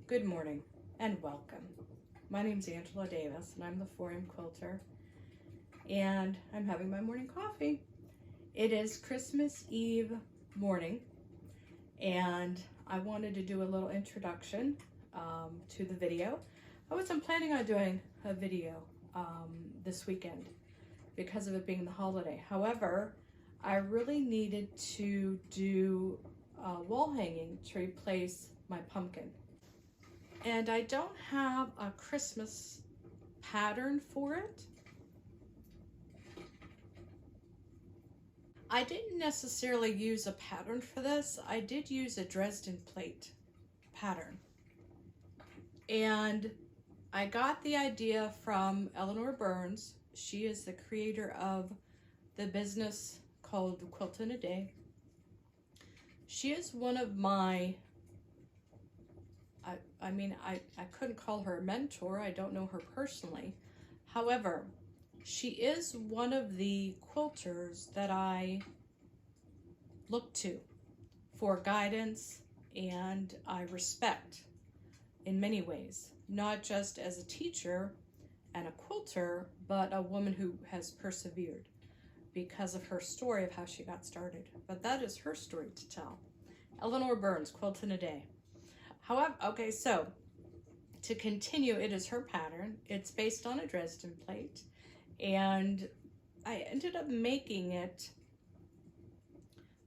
Good morning and welcome. My name's Angela Davis and I'm the 4M Quilter and I'm having my morning coffee. It is Christmas Eve morning and I wanted to do a little introduction to the video. I wasn't planning on doing a video this weekend because of it being the holiday. However, I really needed to do wall hanging to replace my pumpkin. And I don't have a Christmas pattern for it. I didn't necessarily use a pattern for this. I did use a Dresden plate pattern. And I got the idea from Eleanor Burns. She is the creator of the business called Quilt in a Day. She is one of my I couldn't call her a mentor. I don't know her personally. However, she is one of the quilters that I look to for guidance and I respect in many ways, not just as a teacher and a quilter, but a woman who has persevered because of her story of how she got started. But that is her story to tell. Eleanor Burns, Quilt in a Day. However, okay, so to continue, it is her pattern. It's based on a Dresden plate, and I ended up making it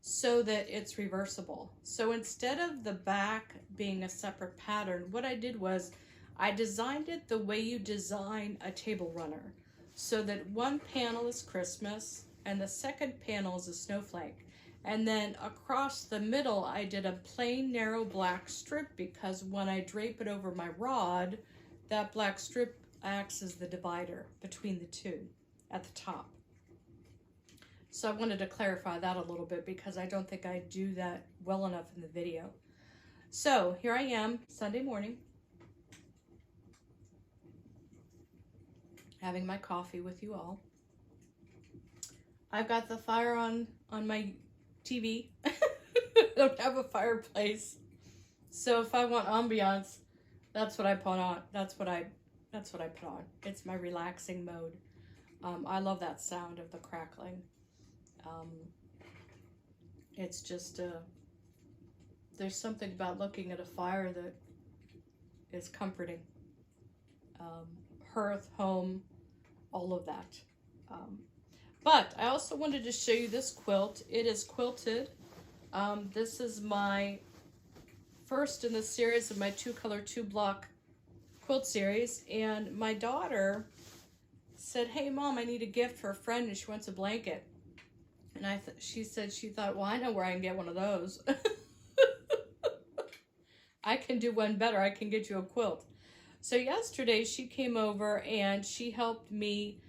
so that it's reversible. So instead of the back being a separate pattern, what I did was I designed it the way you design a table runner, so that one panel is Christmas and the second panel is a snowflake. And then across the middle, I did a plain narrow black strip because when I drape it over my rod, that black strip acts as the divider between the two at the top. So I wanted to clarify that a little bit because I don't think I do that well enough in the video. So here I am, Sunday morning, having my coffee with you all. I've got the fire on my TV. I don't have a fireplace, so if I want ambiance, that's what I put on. That's what I put on. It's my relaxing mode. I love that sound of the crackling. It's just there's something about looking at a fire that is comforting. Hearth, home, all of that. But I also wanted to show you this quilt. It is quilted. This is my first in the series of my 2-color 2-block quilt series. And my daughter said, "Hey Mom, I need a gift for a friend and she wants a blanket." And she said she thought, "Well, I know where I can get one of those." I can do one better. I can get you a quilt. So yesterday she came over and she helped me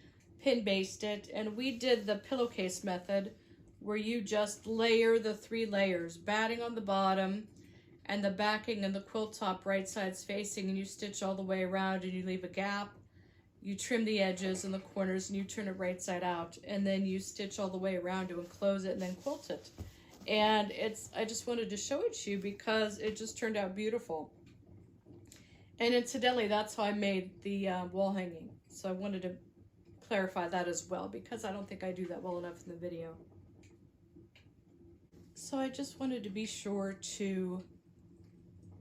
pin baste it, and we did the pillowcase method where you just layer the 3 layers, batting on the bottom and the backing and the quilt top right sides facing, and you stitch all the way around and you leave a gap. You trim the edges and the corners and you turn it right side out, and then you stitch all the way around to enclose it and then quilt it. And I just wanted to show it to you because it just turned out beautiful. And incidentally, that's how I made the wall hanging. So I wanted to clarify that as well because I don't think I do that well enough in the video. So I just wanted to be sure to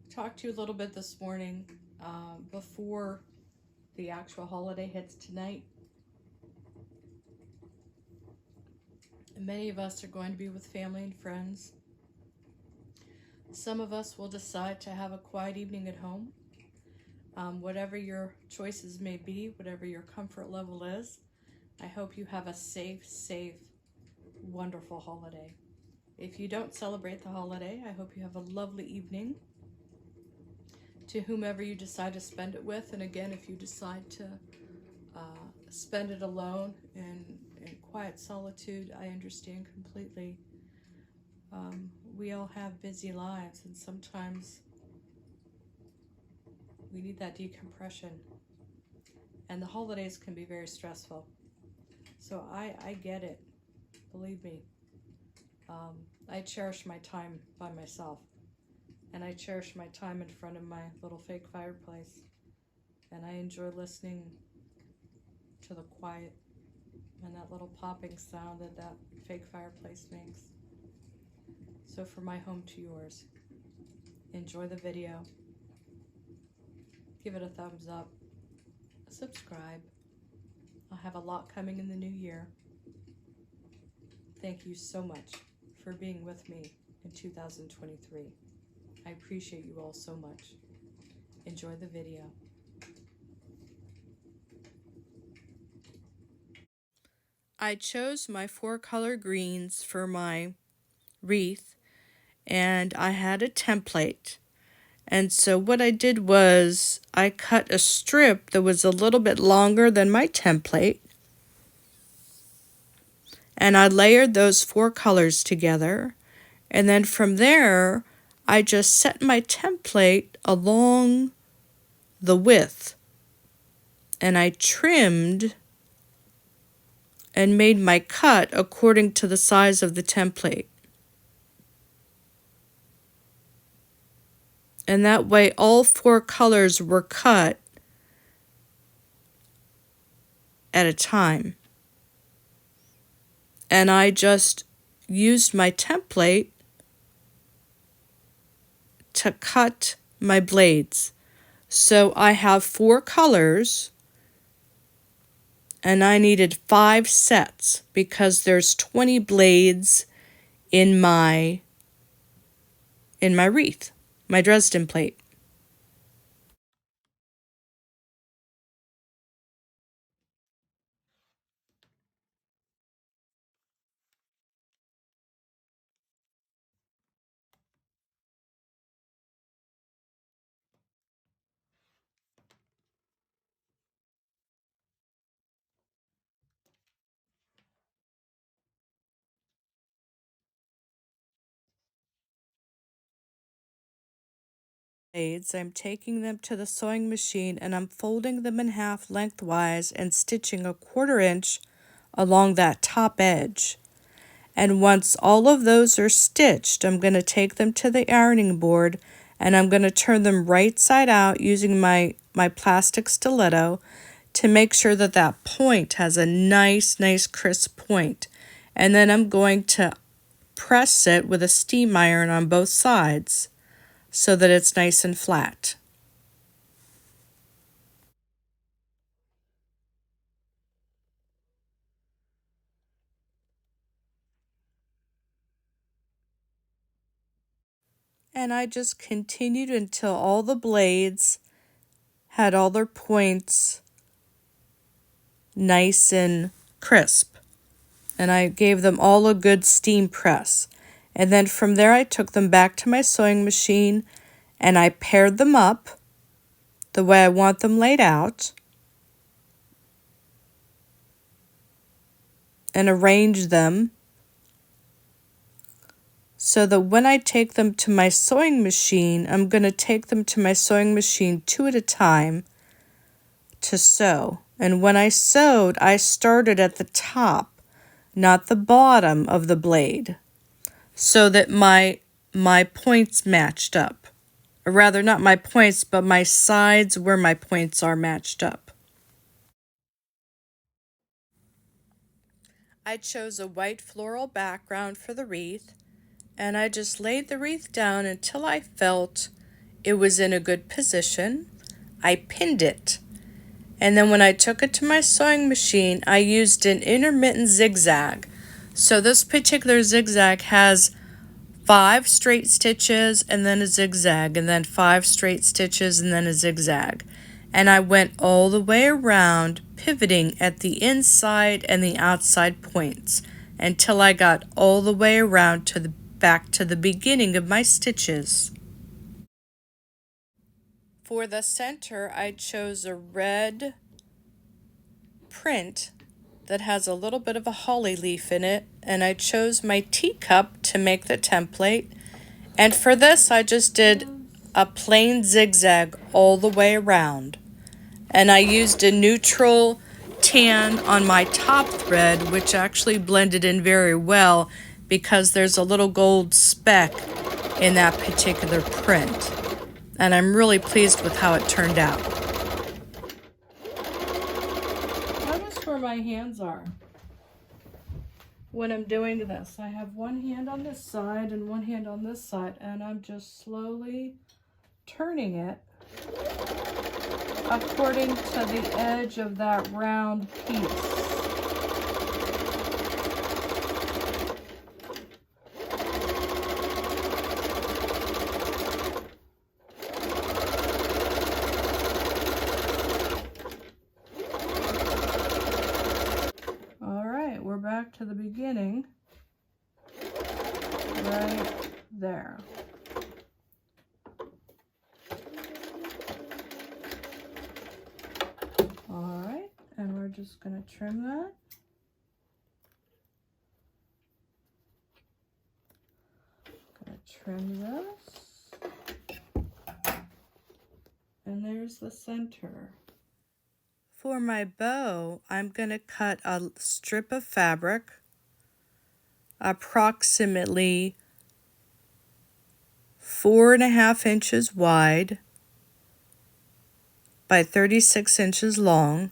talk to you a little bit this morning before the actual holiday hits tonight. And many of us are going to be with family and friends. Some of us will decide to have a quiet evening at home. Whatever your choices may be, whatever your comfort level is, I hope you have a safe, wonderful holiday. If you don't celebrate the holiday, I hope you have a lovely evening. To whomever you decide to spend it with, and again, if you decide to spend it alone in quiet solitude, I understand completely. We all have busy lives, and sometimes we need that decompression. And the holidays can be very stressful. So I get it, believe me. I cherish my time by myself. and I cherish my time in front of my little fake fireplace, and I enjoy listening to the quiet and that little popping sound that that fake fireplace makes. So from my home to yours, enjoy the video, give it a thumbs up, subscribe. I'll have a lot coming in the new year. Thank you so much for being with me in 2023. I appreciate you all so much. Enjoy the video. I chose my 4-color greens for my wreath, and I had a template. And so what I did was I cut a strip that was a little bit longer than my template, and I layered those 4 colors together. And then from there, I just set my template along the width, and I trimmed and made my cut according to the size of the template. And that way all 4 colors were cut at a time. And I just used my template to cut my blades. So I have 4 colors, and I needed 5 sets because there's 20 blades in my wreath, my Dresden plate. Blades, I'm taking them to the sewing machine and I'm folding them in half lengthwise and stitching a 1/4 inch along that top edge. And once all of those are stitched, I'm going to take them to the ironing board and I'm going to turn them right side out using my plastic stiletto to make sure that that point has a nice crisp point. And then I'm going to press it with a steam iron on both sides so that it's nice and flat. And I just continued until all the blades had all their points nice and crisp. And I gave them all a good steam press. And then from there I took them back to my sewing machine and I paired them up the way I want them laid out and arranged them so that when I take them to my sewing machine, I'm going to take them to my sewing machine 2 at a time to sew. And when I sewed, I started at the top, not the bottom of the blade, so that my points matched up. Or rather, not my points, but my sides where my points are matched up. I chose a white floral background for the wreath, and I just laid the wreath down until I felt it was in a good position. I pinned it. And then when I took it to my sewing machine, I used an intermittent zigzag. So this particular zigzag has 5 straight stitches and then a zigzag, and then 5 straight stitches and then a zigzag. And I went all the way around, pivoting at the inside and the outside points until I got all the way around to the back to the beginning of my stitches. For the center, I chose a red print that has a little bit of a holly leaf in it, and I chose my teacup to make the template. And for this, I just did a plain zigzag all the way around. And I used a neutral tan on my top thread, which actually blended in very well because there's a little gold speck in that particular print. And I'm really pleased with how it turned out. Notice where my hands are when I'm doing this. I have one hand on this side and one hand on this side, and I'm just slowly turning it according to the edge of that round piece. We're back to the beginning, right there. All right, and we're just going to trim that. Going to trim this. And there's the center. For my bow, I'm going to cut a strip of fabric approximately 4.5 inches wide by 36 inches long,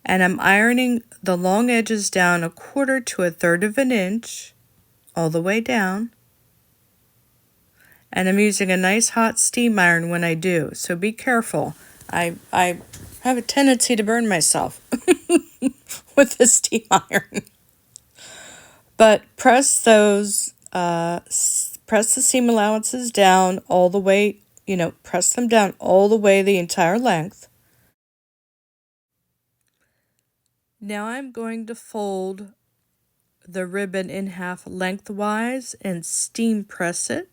and I'm ironing the long edges down 1/4 to 1/3 of an inch all the way down. And I'm using a nice hot steam iron when I do, so be careful. I have a tendency to burn myself with the steam iron. But press those, press the seam allowances down all the way, press them down all the way the entire length. Now I'm going to fold the ribbon in half lengthwise and steam press it.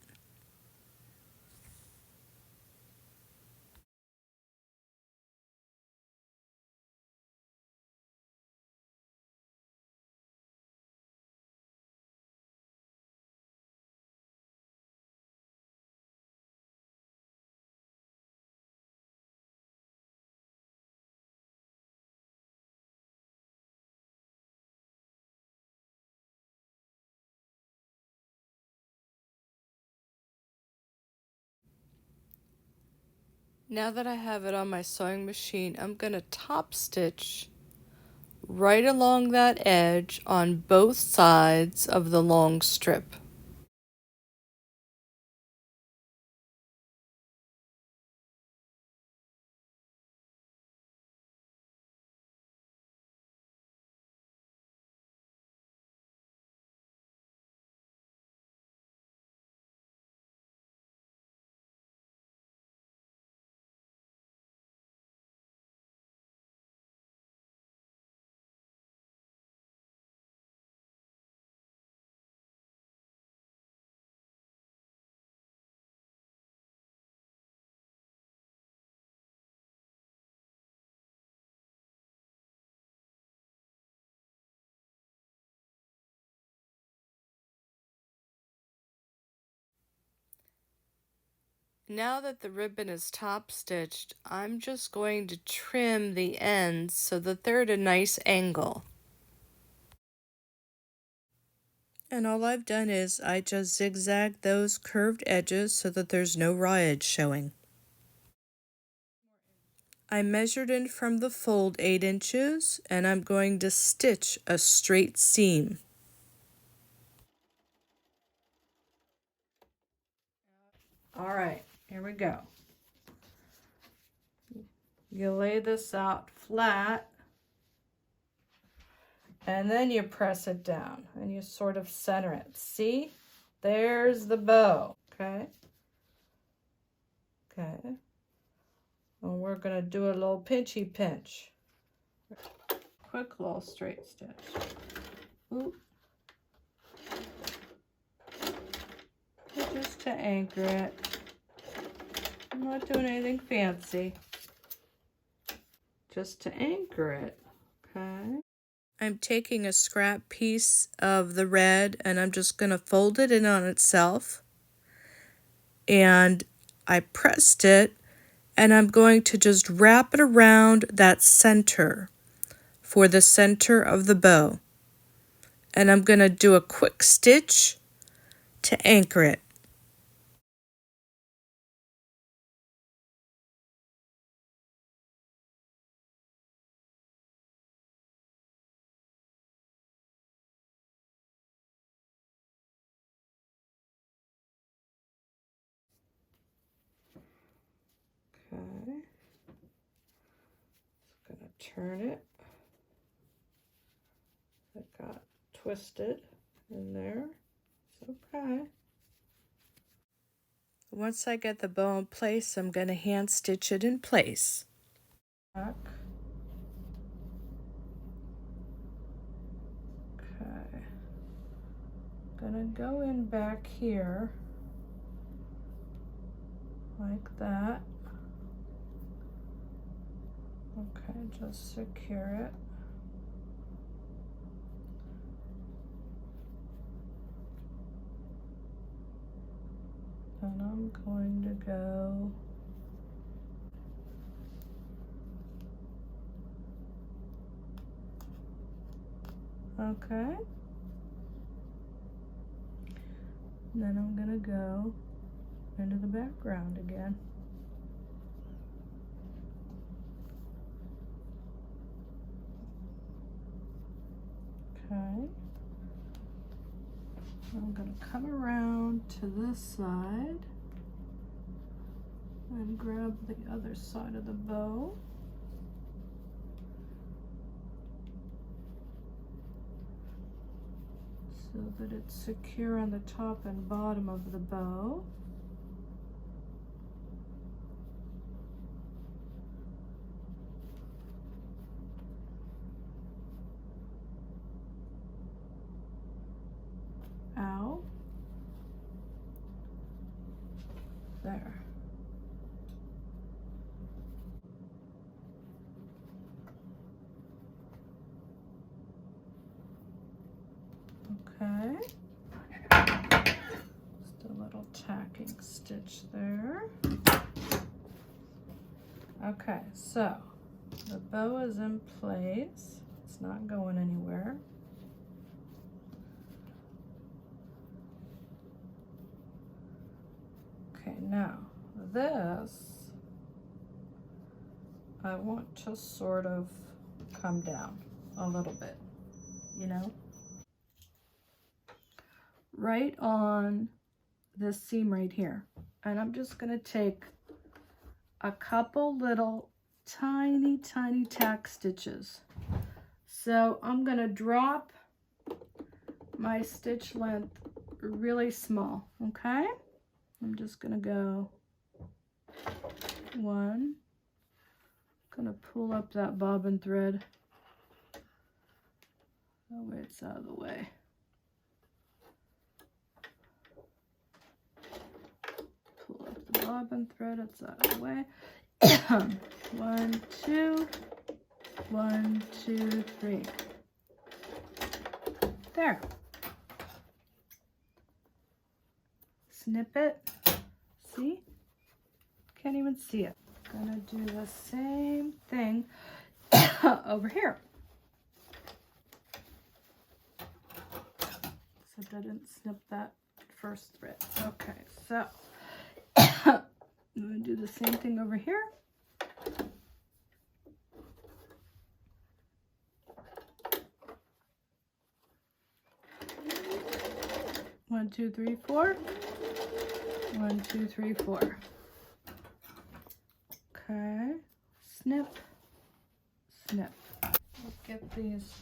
Now that I have it on my sewing machine, I'm going to top stitch right along that edge on both sides of the long strip. Now that the ribbon is top stitched, I'm just going to trim the ends so that they're at a nice angle. And all I've done is I just zigzag those curved edges so that there's no raw edge showing. I measured in from the fold 8 inches, and I'm going to stitch a straight seam. All right, here we go. You lay this out flat, and then you press it down, and you sort of center it. See? There's the bow, okay? Okay. And we're going to do a little pinchy pinch. Quick little straight stitch. Oop. Just to anchor it. I'm not doing anything fancy. Just to anchor it, okay? I'm taking a scrap piece of the red and I'm just going to fold it in on itself. And I pressed it and I'm going to just wrap it around that center for the center of the bow. and I'm going to do a quick stitch to anchor it. Okay, just going to turn it. It got twisted in there. It's okay. Once I get the bow in place, I'm going to hand stitch it in place. Back. Okay. Gonna go in back here like that. Okay, just secure it. And I'm going to go okay. And then I'm gonna go into the background again. Okay. I'm gonna come around to this side and grab the other side of the bow. So that it's secure on the top and bottom of the bow. Ow. There. Okay. Just a little tacking stitch there. Okay, so the bow is in place. It's not going anywhere. Okay, now this I want to sort of come down a little bit, you know? Right on this seam right here. And I'm just gonna take a couple little tiny tack stitches. So I'm gonna drop my stitch length really small, okay? I'm just gonna go one, gonna pull up that bobbin thread. That way it's out of the way. Pull up the bobbin thread, it's out of the way. 1, 2, 1, 2, 3. There. Snip it. See? Can't even see it. Gonna do the same thing over here. So I didn't snip that first thread. Okay, so I'm gonna do the same thing over here. One, two, three, four. 1, 2, 3, 4. Okay, snip, snip. Let's get these.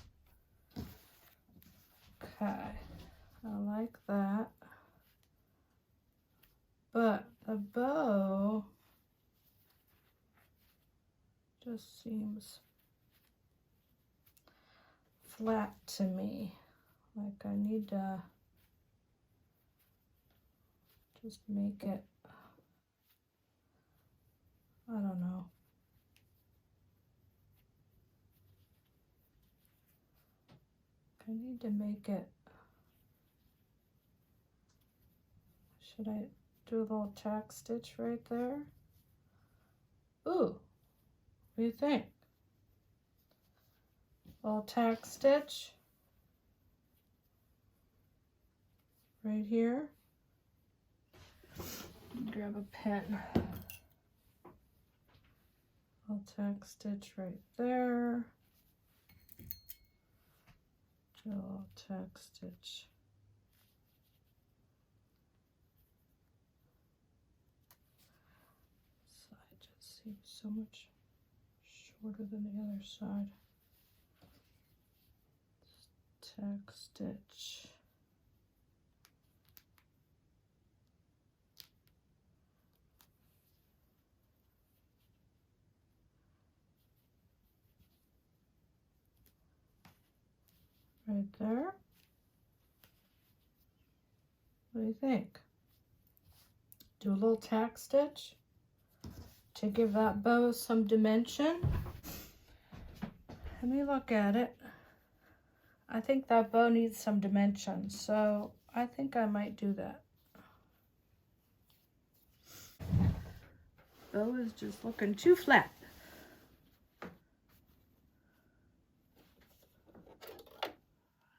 Okay, I like that. But the bow just seems flat to me. Like I need to just make it, I don't know. I need to make it, should I do a little tack stitch right there? Ooh, what do you think? A little tack stitch. right here. Grab a pen. I'll tack stitch right there. I'll tack stitch. Side just seems so much shorter than the other side. Tack stitch. Right there. What do you think? Do a little tack stitch to give that bow some dimension. Let me look at it. I think that bow needs some dimension, so I think I might do that. Bow is just looking too flat.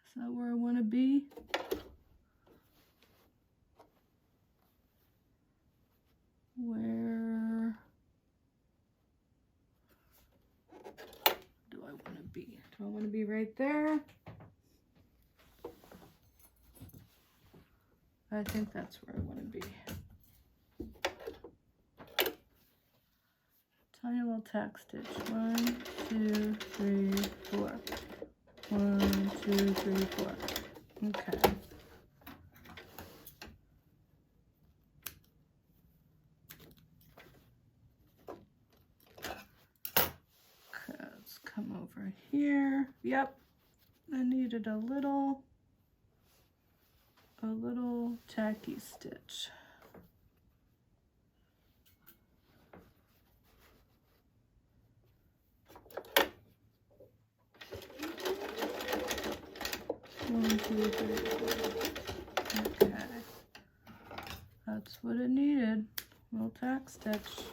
Is that where I want to be? Where do I want to be? Do I want to be right there? I think that's where I want to be. Tiny little tack stitch. 1, 2, 3, 4. 1, 2, 3, 4. Okay. Let's come over here. Yep. I needed a little tacky stitch. One, two, three, four. Okay. That's what it needed. Little tack stitch.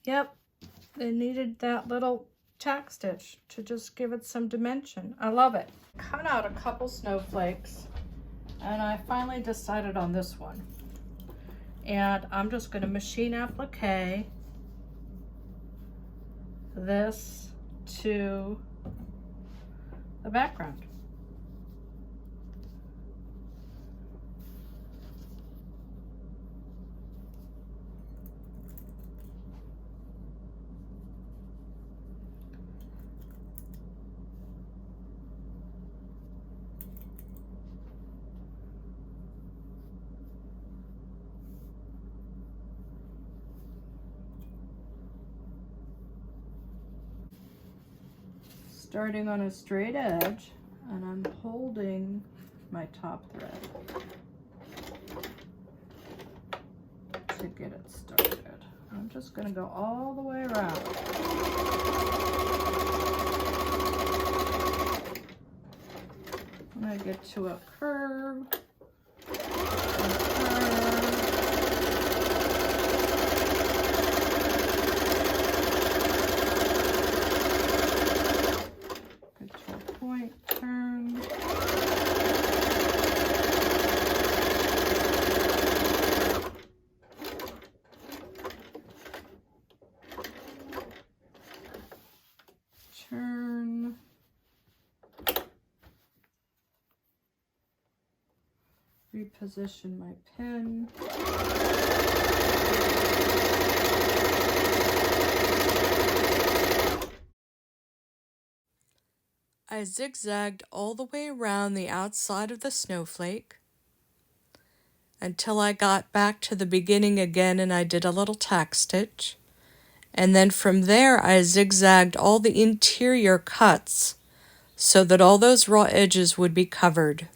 Yep. It needed that little tack stitch to just give it some dimension. I love it. Cut out a couple snowflakes and I finally decided on this one. And I'm just going to machine applique this to the background. Starting on a straight edge, and I'm holding my top thread to get it started. I'm just going to go all the way around. When I get to a curve, reposition my pen. I zigzagged all the way around the outside of the snowflake until I got back to the beginning again, and I did a little tack stitch. And then from there I zigzagged all the interior cuts so that all those raw edges would be covered.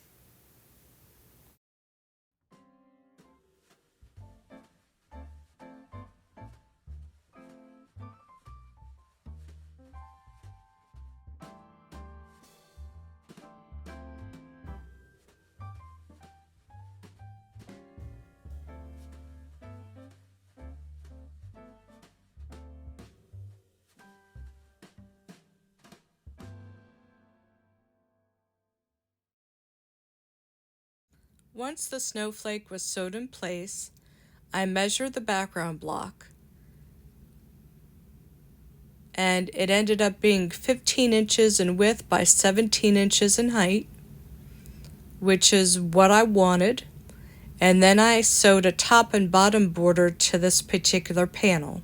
Once the snowflake was sewed in place, I measured the background block, and it ended up being 15 inches in width by 17 inches in height, which is what I wanted. And then I sewed a top and bottom border to this particular panel.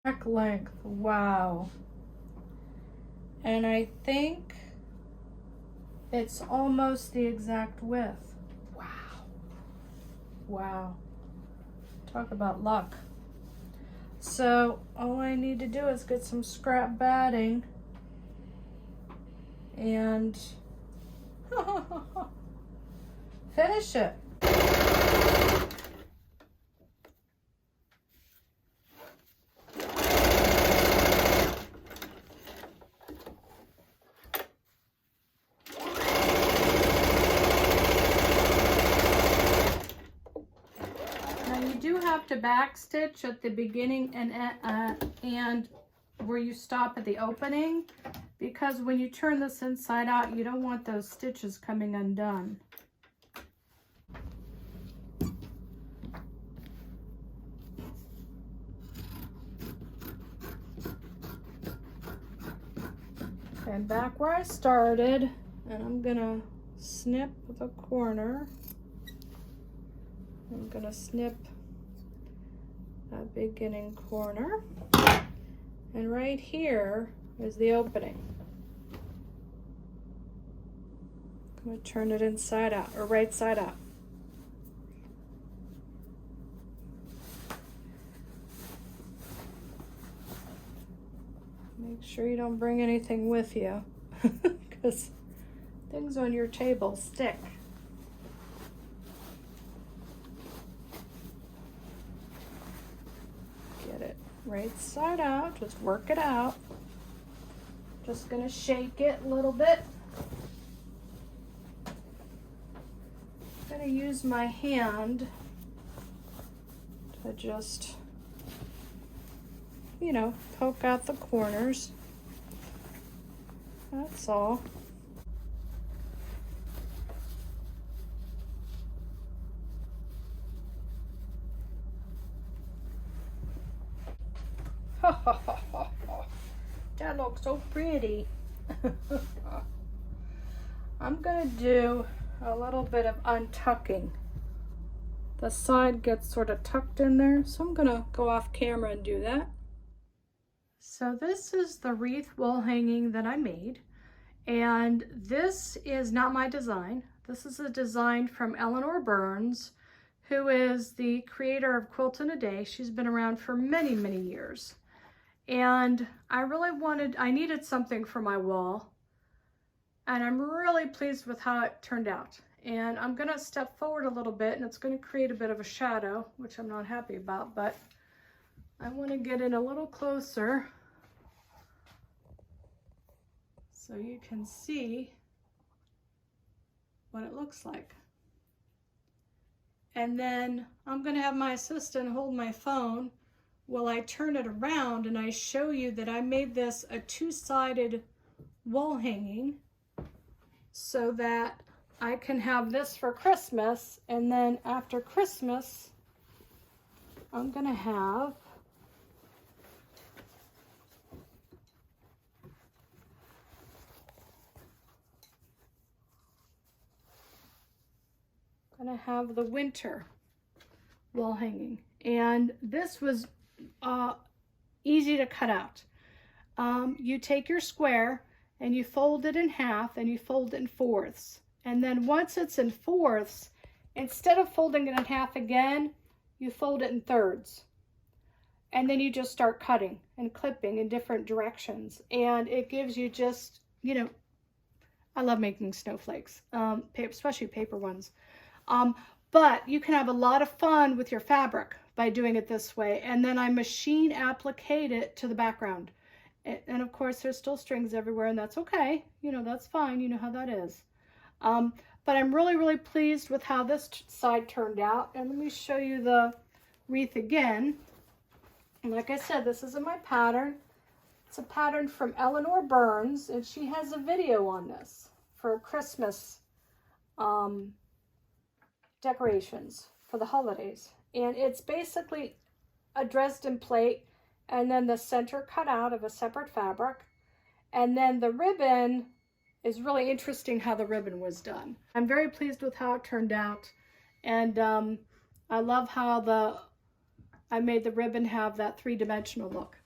Back length, wow. And I think it's almost the exact width. Wow. Wow. Talk about luck. So all I need to do is get some scrap batting and finish it. You have to backstitch at the beginning and where you stop at the opening, because when you turn this inside out, you don't want those stitches coming undone. Okay, back where I started, and I'm gonna snip the corner. I'm gonna snip that beginning corner, and right here is the opening. I'm going to turn it inside out, or right side out. Make sure you don't bring anything with you, because things on your table stick. Right side out, just work it out. Just gonna shake it a little bit. I'm gonna use my hand to just, you know, poke out the corners. That's all. That looks so pretty. I'm gonna do a little bit of untucking. The side gets sort of tucked in there, so I'm gonna go off camera and do that. So this is the wreath wall hanging that I made, and this is not my design. This is a design from Eleanor Burns, who is the creator of Quilt in a Day. She's been around for many, many years. And I needed something for my wall, and I'm really pleased with how it turned out. And I'm gonna step forward a little bit, and it's gonna create a bit of a shadow, which I'm not happy about, but I wanna get in a little closer so you can see what it looks like. And then I'm gonna have my assistant hold my phone while I turn it around and I show you that I made this a two-sided wall hanging so that I can have this for Christmas, and then after Christmas I'm gonna have the winter wall hanging. And this was easy to cut out. You take your square and you fold it in half and you fold it in fourths. And then once it's in fourths, instead of folding it in half again, you fold it in thirds. And then you just start cutting and clipping in different directions. And it gives you just, you know, I love making snowflakes, especially paper ones. But you can have a lot of fun with your fabric by doing it this way. And then I machine applique it to the background. And of course there's still strings everywhere, and that's okay. You know, that's fine. You know how that is. But I'm really, really pleased with how this side turned out. And let me show you the wreath again. And like I said, this is in my pattern. It's a pattern from Eleanor Burns, and she has a video on this for Christmas decorations for the holidays. And it's basically a Dresden plate and then the center cut out of a separate fabric. And then the ribbon is really interesting how the ribbon was done. I'm very pleased with how it turned out. And I love how I made the ribbon have that three-dimensional look.